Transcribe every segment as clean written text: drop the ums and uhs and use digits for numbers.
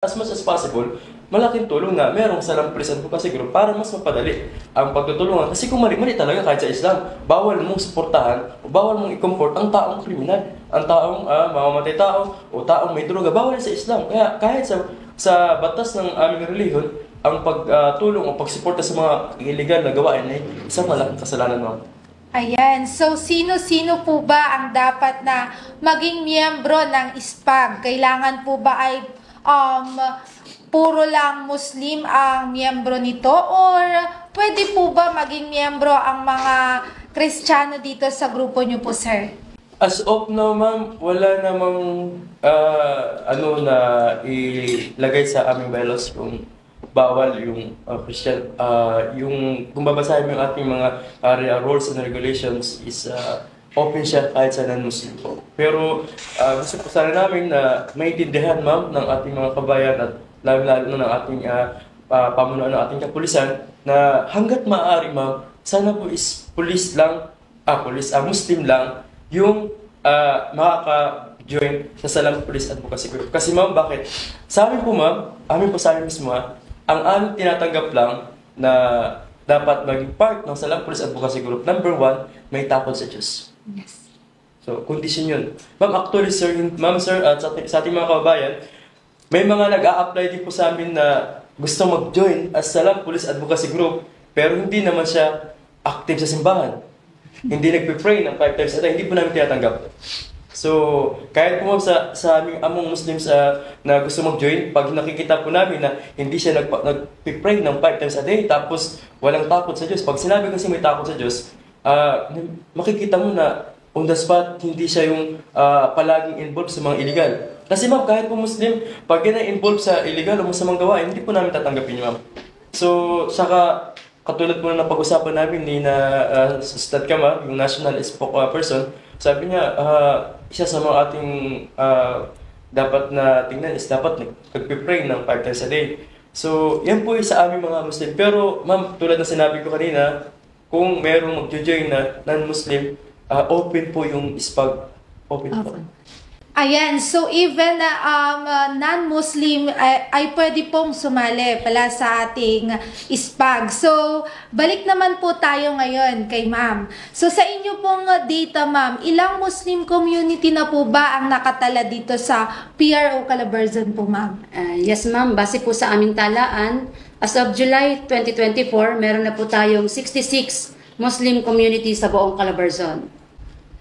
as much as possible, malaking tulong na merong Salam Police Advocacy Group para mas mapadali ang pagtutulungan. Kasi kung mali-mali talaga kahit sa Islam, bawal mong suportahan o bawal mong i-comfort ang taong kriminal, ang taong mamamatay tao o taong may droga, bawal sa Islam. Kaya kahit sa batas ng aming relihiyon, ang pagtulong o pagsuporta sa mga illegal na gawain ay isang malaking kasalanan, ma'am. Ayan, so sino-sino po ba ang dapat na maging miyembro ng ISPAG? Kailangan po ba ay puro lang Muslim ang miyembro nito or pwede po ba maging miyembro ang mga Kristiyano dito sa grupo nyo po, sir? As of now, ma'am, wala namang na ilagay sa aming bylaws kung bawal yung Christian. Kung babasahin mo yung ating mga rules and regulations is open siya kahit sa non-Muslim po. Pero gusto po sana namin na maintindihan, ma'am, ng ating mga kabayan at lalo ng ating pamunuan ng ating kapulisan na hanggat maaari, ma'am, sana po is Muslim lang yung makaka-join sa Salam Police Advocacy Group. Kasi, ma'am, bakit? Sa amin po, ma'am, sa amin mismo, ang aming tinatanggap lang na dapat maging part ng Salam Police Advocacy Group, number 1, may takot sa Diyos. Yes. So, condition yun. Ma'am, actually, sir, at sa ating mga kababayan, may mga nag-a-apply din po sa amin na gusto mag-join as Salam Police Advocacy Group, pero hindi naman siya active sa simbahan. Hindi nagpe-pray ng 5 times a day, hindi po namin tinatanggap. So, kahit po sa among Muslims na gusto mag-join, pag nakikita po namin na hindi siya nagpe-pray ng 5 times a day, tapos walang takot sa Diyos. Pag sinabi kasi may takot sa Diyos, makikita mo na on the spot, hindi siya yung palaging involved sa mga illegal. Kasi, ma'am, kahit po Muslim, pag na-involved sa illegal o masamang gawain, hindi po namin tatanggapin yun, ma'am. So, saka katulad po na pag-usapan namin ni Ustad Kamar, yung national spokesperson, sabi niya, isa sa mga ating dapat na tingnan is dapat nagpipray ng 5 times a day. So, yan po sa aming mga Muslim. Pero, ma'am, tulad na sinabi ko kanina, kung merong mag-join na non-Muslim, open po yung ISPAG. Open po. Ayan, so even non-Muslim ay pwede pong sumali pala sa ating ISPAG. So, balik naman po tayo ngayon kay ma'am. So, sa inyo pong data, ma'am, ilang Muslim community na po ba ang nakatala dito sa PRO Calabarzon po, ma'am? Yes, ma'am. Base po sa aming talaan, as of July 2024, meron na po tayong 66 Muslim community sa buong Calabarzon.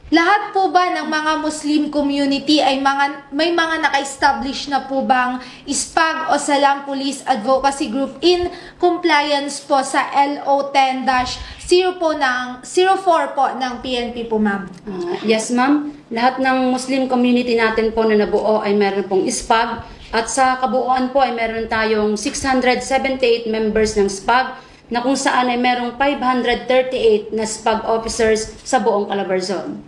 Lahat po ba ng mga Muslim community ay may mga naka-establish na po bang ISPAG o Salam Police Advocacy Group in compliance po sa LO 10-04 po ng PNP po, ma'am? Yes, ma'am. Lahat ng Muslim community natin po na nabuo ay meron pong ISPAG at sa kabuuan po ay meron tayong 678 members ng SPAG na kung saan ay merong 538 na SPAG officers sa buong Calabarzon.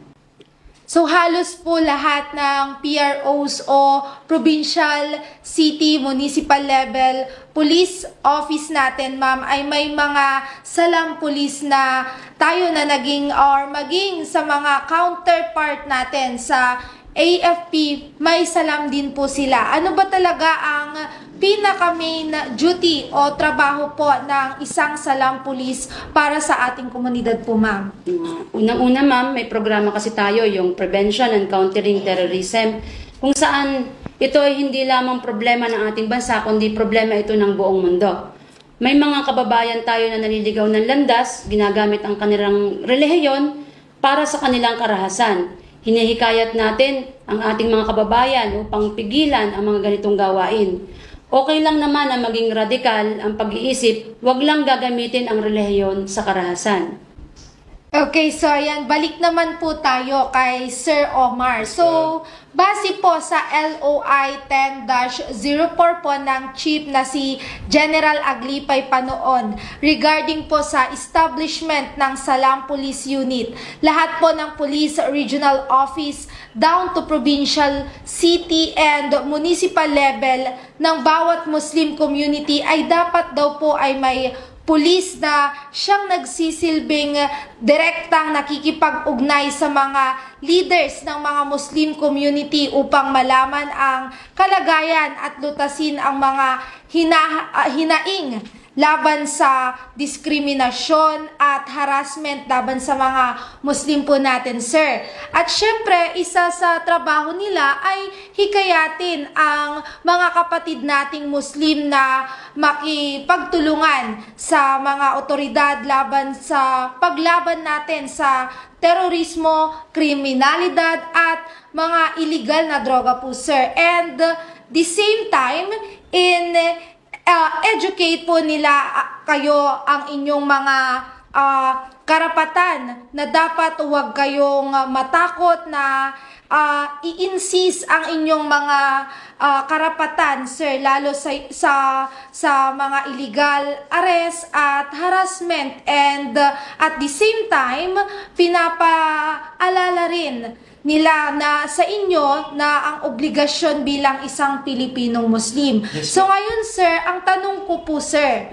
So, halos po lahat ng PROs o provincial, city, municipal level, police office natin, ma'am, ay may mga Salam Police na tayo na maging sa mga counterpart natin sa AFP, may salam din po sila. Ano ba talaga ang pinaka-main duty o trabaho po ng isang Salam Police para sa ating komunidad po, ma'am? Unang-una, ma'am, may programa kasi tayo, yung Prevention and Countering Terrorism, kung saan ito ay hindi lamang problema ng ating bansa, kundi problema ito ng buong mundo. May mga kababayan tayo na naliligaw ng landas, ginagamit ang kanilang relihiyon para sa kanilang karahasan. Hinihikayat natin ang ating mga kababayan upang pigilan ang mga ganitong gawain. Okay lang naman na maging radikal ang pag-iisip, wag lang gagamitin ang relihiyon sa karahasan. Okay, so ayan, balik naman po tayo kay Sir Omar. So, base po sa LOI 10-04 po ng Chief na si General Aglipay Panoon regarding po sa establishment ng Salam Police Unit. Lahat po ng Police Regional Office down to provincial, city, and municipal level ng bawat Muslim community ay dapat daw po ay may pulis na siyang nagsisilbing direktang nakikipag-ugnay sa mga leaders ng mga Muslim community upang malaman ang kalagayan at lutasin ang mga hinaing laban sa diskriminasyon at harassment laban sa mga Muslim po natin, sir. At syempre, isa sa trabaho nila ay hikayatin ang mga kapatid nating Muslim na makipagtulungan sa mga otoridad laban sa paglaban natin sa terorismo, kriminalidad at mga illegal na droga po, sir. And the same time, educate po nila kayo ang inyong mga karapatan na dapat huwag kayong matakot na i-insist ang inyong mga karapatan, sir, lalo sa mga illegal arrest at harassment. And at the same time, pinapaalala rin nila na sa inyo na ang obligasyon bilang isang Pilipinong Muslim. Yes, so ngayon, sir, ang tanong ko po, sir,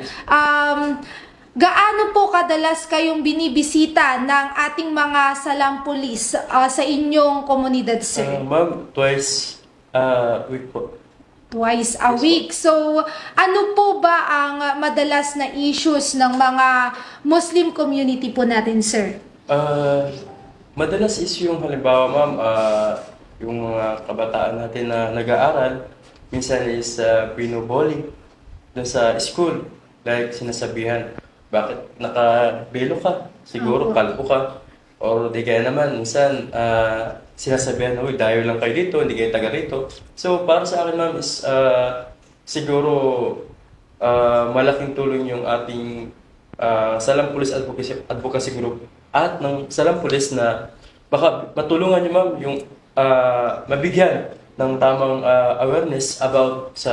gaano po kadalas kayong binibisita ng ating mga salang pulis sa inyong komunidad, sir? Ma'am, twice a week po. Twice a week. So, ano po ba ang madalas na issues ng mga Muslim community po natin, sir? Madalas is yung halimbawa, ma'am, yung mga kabataan natin na nag-aaral, minsan is binubully doon sa school. Like sinasabihan, bakit nakabelo ka? Siguro kalbo ka. Or di kaya naman, minsan sinasabihan, uy, dayo lang kayo dito, hindi kayo taga rito. So, para sa akin, ma'am, is siguro malaking tulong yung ating Salam Police Advocacy Group at ng Salam Police na baka matulungan niyo, ma'am, yung mabigyan ng tamang awareness about sa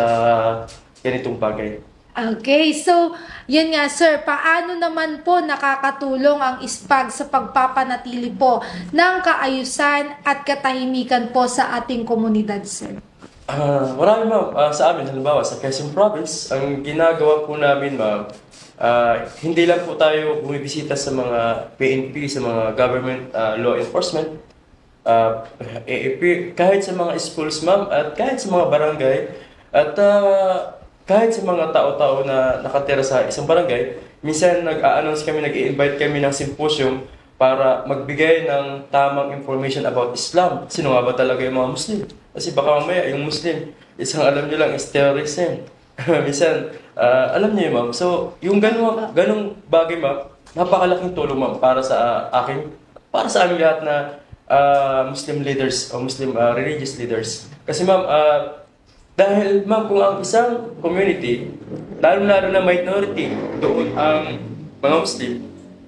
ganitong bagay. Okay, so yun nga, sir, paano naman po nakakatulong ang ISPAG sa pagpapanatili po ng kaayusan at katahimikan po sa ating komunidad, sir? Marami, ma'am. Sa amin, halimbawa, sa Quezon Province, ang ginagawa po namin, ma'am, hindi lang po tayo bumibisita sa mga PNP, sa mga government law enforcement, kahit sa mga schools, ma'am, at kahit sa mga barangay, at kahit sa mga tao-tao na nakatira sa isang barangay, minsan nag-a-announce kami, nag-i-invite kami ng symposium para magbigay ng tamang information about Islam. Sino nga ba talaga yung mga Muslim? Kasi baka mamaya yung Muslim, isang alam nyo lang is terrorism. Minsan, alam niyo ma'am. So, yung ganung bagay, ma'am, napakalaking tulong, ma'am, para sa akin, para sa aming lahat na Muslim leaders o Muslim religious leaders. Kasi, ma'am, dahil, ma'am, kung ang isang community, lalo-lalo na minority, doon ang mga Muslim,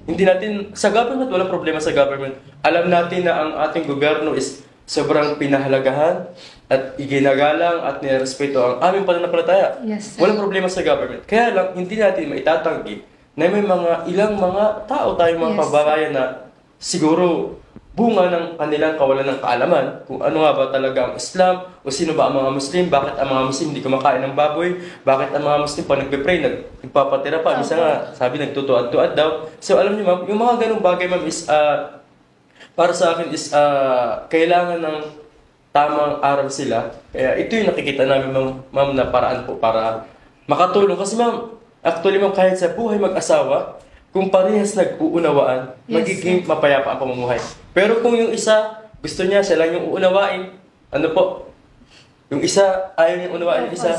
hindi natin, sa government, walang problema sa government. Alam natin na ang ating gobyerno is sobrang pinahalagahan at iginagalang at nirespeto ang aming pananampalataya. Yes, sir. Walang problema sa government. Kaya lang, hindi natin maitatanggi na may ilang mga tao tayong mga pababayan na siguro bunga ng kanilang kawalan ng kaalaman kung ano nga ba talaga ang Islam o sino ba ang mga Muslim, bakit ang mga Muslim hindi kumakain ng baboy, bakit ang mga Muslim pa nagpe-pray, nagpapatira pa, minsan nga sabi nagtutuad-tuad daw. So alam niyo, ma'am, yung mga ganung bagay, ma'am, is para sa akin is kailangan ng tamang aral sila. Kaya ito yung nakikita namin, ma'am, na paraan po para makatulong. Kasi, ma'am, actually, ma'am, kahit sa buhay mag-asawa, kung parehas nag-uunawaan, magiging mapayapa ang pamumuhay. Pero kung yung isa, gusto niya, siya lang yung uunawain, ano po, yung isa, ayaw niyang unawain yung isa,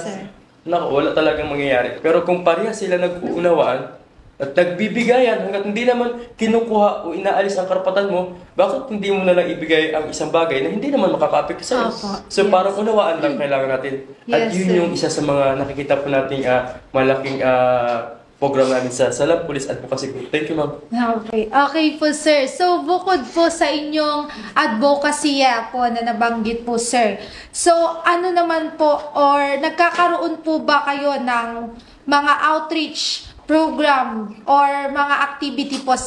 naku, wala talagang mangyayari. Pero kung parehas sila nag-uunawaan, at nagbibigayan hanggat hindi naman kinukuha o inaalis ang karapatan mo, bakit hindi mo na lang ibigay ang isang bagay na hindi naman makaka-apekto sa'yo? So parang unawaan lang kailangan natin. At yun yung isa sa mga nakikita po nating malaking program namin sa Salam Police Advocacy Group. Thank you, ma'am. Okay. Okay po, sir. So, bukod po sa inyong advocacy po na nabanggit po, sir. So, ano naman po, or nagkakaroon po ba kayo ng mga outreach program or mga activity po sa